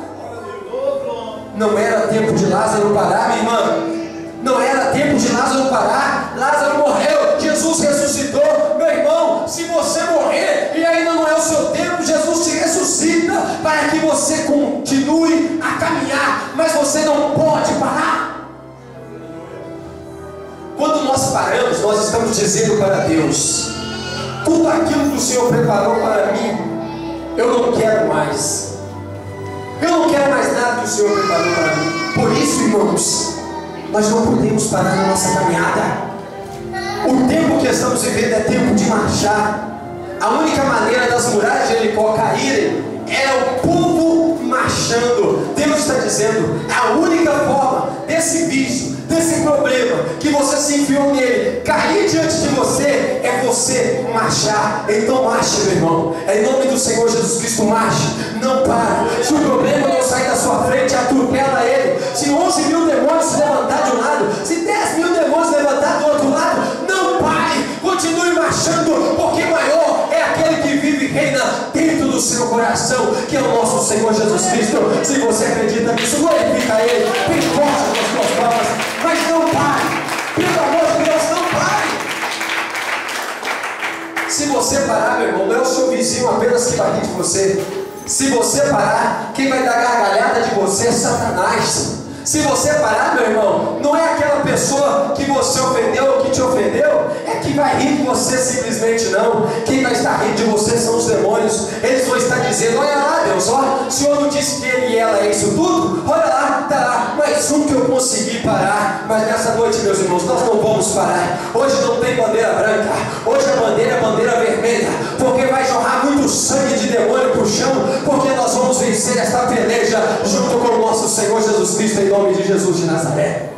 Não era tempo de Lázaro parar, minha irmã. Não era tempo de Lázaro parar. Lázaro morreu, Jesus ressuscitou. Meu irmão, se você morrer e ainda não é o seu tempo, Jesus te ressuscita para que você continue a caminhar, mas você não pode parar. Quando nós paramos, nós estamos dizendo para Deus: tudo aquilo que o Senhor preparou para mim, eu não quero mais. Eu não quero mais nada que o Senhor preparou para mim. Por isso, irmãos, nós não podemos parar na nossa caminhada. O tempo que estamos vivendo é tempo de marchar. A única maneira das muralhas de Jericó caírem era o povo marchando. Deus está dizendo: a única forma desse vício, desse problema que você se enfiou nele, cair diante de você, é você marchar. Então marche, meu irmão. Em nome do Senhor Jesus Cristo, marche. Não para. Se o problema não sair da sua frente, atropela ele. Se 11 mil demônios se levantar de um lado, se 10 mil demônios se levantar do outro lado, não pare. Continue marchando, porque maior é aquele que vive e reina dentro do seu coração, que é o nosso Senhor Jesus Cristo. Se você acredita nisso, glorifica ele, bem forte com as suas palmas, mas não pare. Pelo amor de Deus, não pare. Se você parar, meu irmão, não é o seu vizinho apenas que vai rir de você. Se você parar, quem vai dar gargalhada de você é Satanás. Se você parar, meu irmão, não é aquela pessoa que você ofendeu ou que te ofendeu, é que vai rir de você simplesmente, não. Quem vai estar rindo de você são os demônios. Eles vão estar dizendo: olha lá, Deus, ó, o Senhor não disse que ele e ela é isso tudo? Olha lá, tá lá, mais um que eu consegui parar. Mas nessa noite, meus irmãos, nós não vamos parar. Hoje não tem bandeira branca, hoje a bandeira é bandeira vermelha, porque vai jorrar muito sangue de demônio para o chão, porque nós vamos vencer esta peleja junto com o nosso Senhor Jesus Cristo, em nome de Jesus de Nazaré.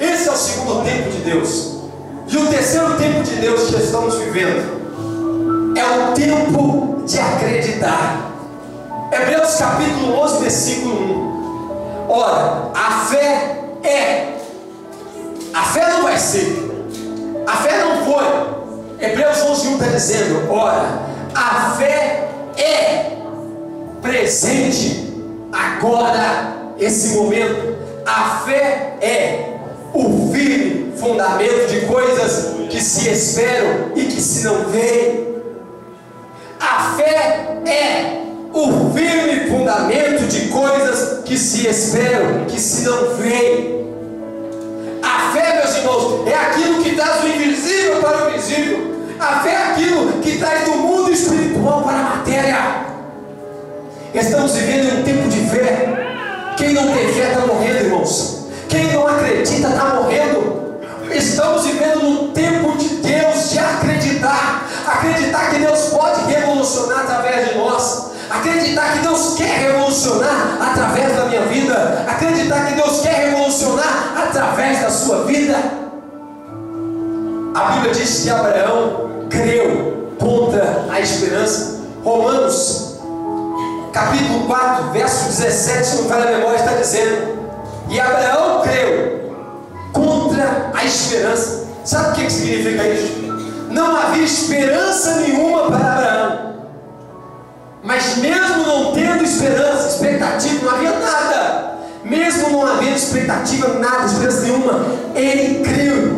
Esse é o segundo tempo de Deus. E o terceiro tempo de Deus que estamos vivendo é o tempo de acreditar. Hebreus capítulo 11, versículo 1. Ora, a fé não vai ser, a fé não foi. Hebreus 11, 1 está dizendo: ora, a fé é presente agora, esse momento. A fé é o firme fundamento de coisas que se esperam e que se não veem. A fé é o firme fundamento de coisas que se esperam, que se não veem. A fé, meus irmãos, é aquilo que traz do invisível para o visível. A fé é aquilo que traz do mundo espiritual para a matéria. Estamos vivendo um tempo de fé. Quem não tem fé está morrendo, irmãos. Quem não acredita está morrendo. Estamos vivendo num tempo de Deus, de acreditar. Acreditar que Deus pode revolucionar através de nós. Acreditar que Deus quer revolucionar através da minha vida. Acreditar que Deus quer revolucionar através da sua vida. A Bíblia diz que Abraão creu contra a esperança. Romanos capítulo 4, verso 17, se não falha a memória, está dizendo: e Abraão creu contra a esperança. Sabe o que significa isso? Não havia esperança nenhuma para Abraão, mas mesmo não tendo esperança, expectativa, não havia nada, mesmo não havendo expectativa, nada, esperança nenhuma, ele creu.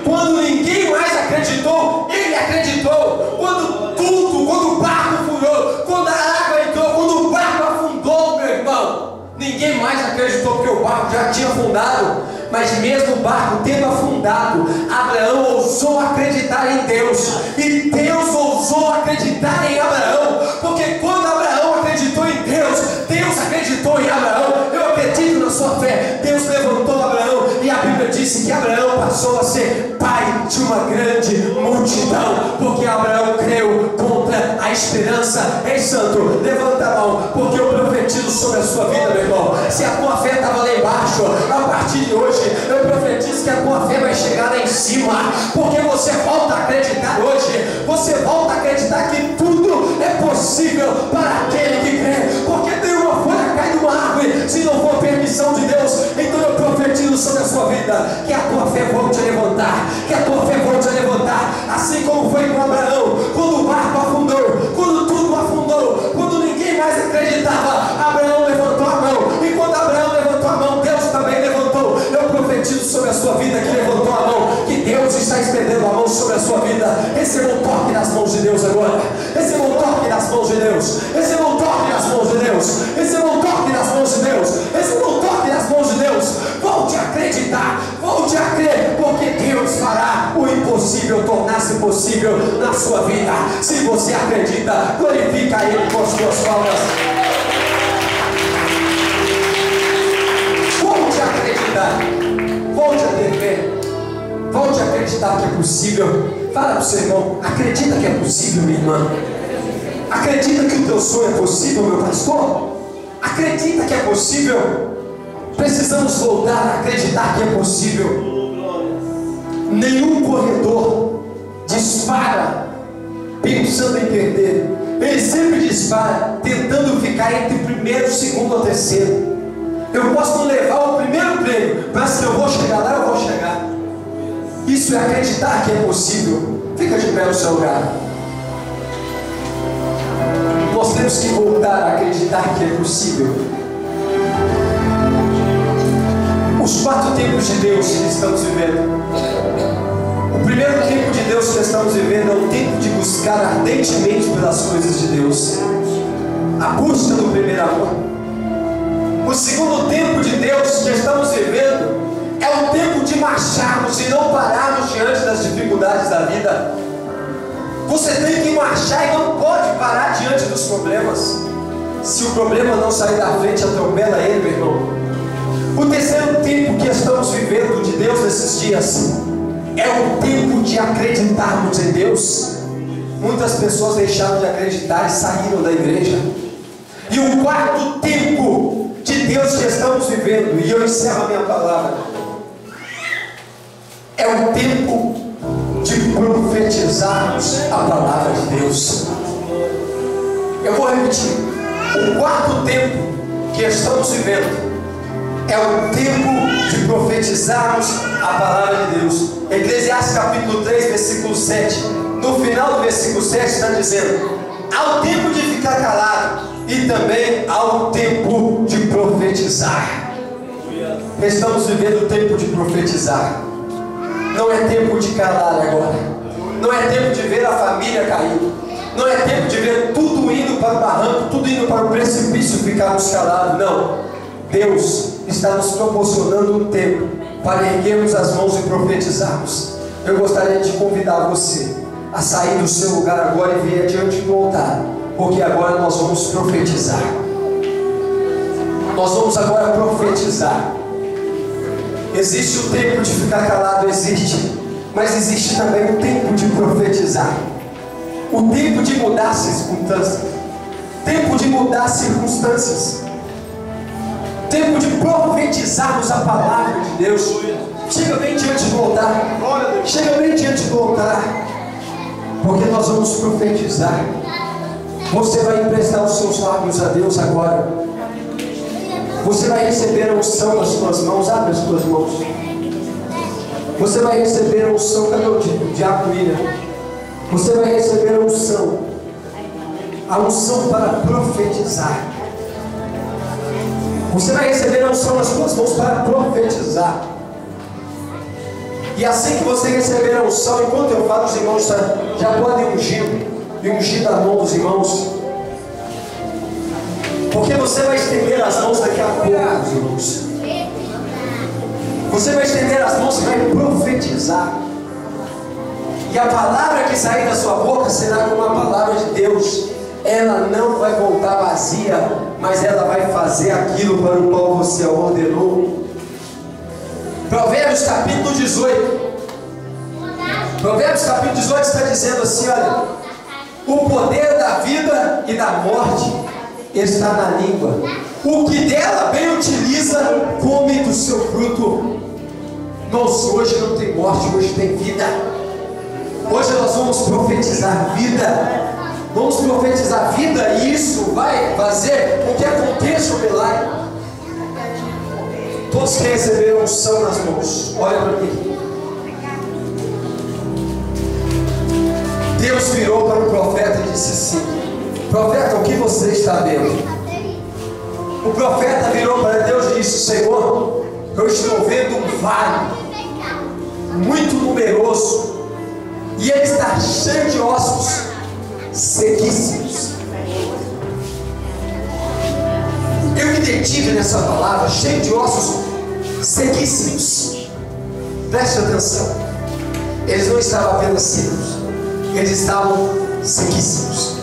Quando ninguém mais acreditou, ele acreditou. Quando o barco furou, quando a água entrou, quando o barco afundou, meu irmão, ninguém mais acreditou, porque o barco já tinha afundado. Mas mesmo o barco tendo afundado, Abraão ousou acreditar em Deus, e Deus ousou acreditar em Abraão, porque quando Abraão acreditou em Deus, Deus acreditou em Abraão. Eu acredito na sua fé. Deus levantou Abraão, e a Bíblia disse que Abraão passou a ser pai de uma grande multidão, porque Abraão creu contra a esperança. Ei, santo, levanta a mão, porque eu profetizo sobre a sua vida, meu irmão. Se a tua fé estava lá embaixo, a partir de hoje eu profetizo a tua fé vai chegar lá em cima, porque você volta a acreditar hoje, você volta a acreditar que tudo é possível para aquele que crê, porque nenhuma folha cai de uma árvore se não for permissão de Deus. Então eu profetizo sobre a sua vida, que a tua fé volte a levantar, que a tua fé volte a levantar, assim como foi com Abraão, quando o barco afundou, quando tudo afundou, quando ninguém mais acreditava, Abraão levantou a mão, e quando Abraão levantou a mão, Deus também levantou. Eu profetizo sobre a sua vida que levantou a mão, que Deus está estendendo a mão sobre a sua vida. Receba um toque das mãos de Deus agora, receba um toque das mãos de Deus, receba um toque das mãos de Deus, receba um toque das mãos de Deus, receba um toque das mãos de Deus. Volte a acreditar, volte a crer, porque Deus fará o impossível tornar-se possível na sua vida. Se você acredita, glorifica Ele com as suas palmas. Volte a acreditar, volte a ter fé, volte a acreditar que é possível. Fala para o seu irmão, acredita que é possível, minha irmã. Acredita que o teu sonho é possível, meu pastor. Acredita que é possível. Precisamos voltar a acreditar que é possível. Nenhum corredor dispara pensando em perder. Ele sempre dispara tentando ficar entre o primeiro, o segundo ou terceiro. Eu posso não levar o primeiro prêmio, mas se eu vou chegar lá, eu vou chegar. Isso é acreditar que é possível. Fica de pé no seu lugar. Nós temos que voltar a acreditar que é possível. Os 4 tempos de Deus que estamos vivendo. O primeiro tempo de Deus que estamos vivendo é o tempo de buscar ardentemente pelas coisas de Deus. A busca do primeiro amor. O segundo tempo de Deus que estamos vivendo é o tempo de marcharmos e não pararmos diante das dificuldades da vida. Você tem que marchar e não pode parar diante dos problemas. Se o problema não sair da frente, atropela ele, meu irmão. O terceiro tempo que estamos vivendo de Deus nesses dias é o tempo de acreditarmos em Deus. Muitas pessoas deixaram de acreditar e saíram da igreja. E o quarto tempo de Deus que estamos vivendo, e eu encerro a minha palavra, é o tempo de profetizarmos a palavra de Deus. Eu vou repetir. O quarto tempo que estamos vivendo é o tempo de profetizarmos a palavra de Deus. Eclesiastes capítulo 3, versículo 7. No final do versículo 7 está dizendo: há o tempo de ficar calado e também há o tempo de profetizar. Estamos vivendo o tempo de profetizar. Não é tempo de calar agora. Não é tempo de ver a família caindo. Não é tempo de ver tudo indo para o barranco, tudo indo para o precipício, ficarmos calados. Não. Deus está nos proporcionando um tempo para erguermos as mãos e profetizarmos. Eu gostaria de convidar você a sair do seu lugar agora e vir adiante do altar, porque agora nós vamos profetizar. Nós vamos agora profetizar. Existe o tempo de ficar calado, existe, mas existe também o tempo de profetizar. O tempo de mudar circunstâncias. Tempo de mudar circunstâncias. Tempo de profetizarmos a palavra de Deus. Chega bem diante do altar. Chega bem diante do altar. Porque nós vamos profetizar. Você vai emprestar os seus lábios a Deus agora. Você vai receber a unção nas suas mãos. Abre as suas mãos. Você vai receber a unção. Cadê o diabo William? Você vai receber a unção. A unção para profetizar. Você vai receber a unção nas suas mãos para profetizar. E assim que você receber a unção, enquanto eu falo, os irmãos já podem ungir da mão dos irmãos. Porque você vai estender as mãos daqui a pouco, irmãos. Você vai estender as mãos e vai profetizar. E a palavra que sair da sua boca será como a palavra de Deus. Ela não vai voltar vazia, mas ela vai fazer aquilo para o qual você a ordenou. Provérbios capítulo 18. Provérbios capítulo 18 está dizendo assim: olha, o poder da vida e da morte está na língua. O que dela bem utiliza, come do seu fruto. Irmãos, hoje não tem morte, hoje tem vida. Hoje nós vamos profetizar vida. Vamos profetizar vida, e isso vai fazer com que aconteça o milagre. Todos que receberam unção nas mãos, olha para mim. Deus virou para o profeta e disse assim: profeta, o que você está vendo? O profeta virou para Deus e disse: Senhor, eu estou vendo um vale muito numeroso, e ele está cheio de ossos sequíssimos. Eu me detive nessa palavra, cheio de ossos sequíssimos. Preste atenção, eles não estavam apenas secos, eles estavam sequíssimos.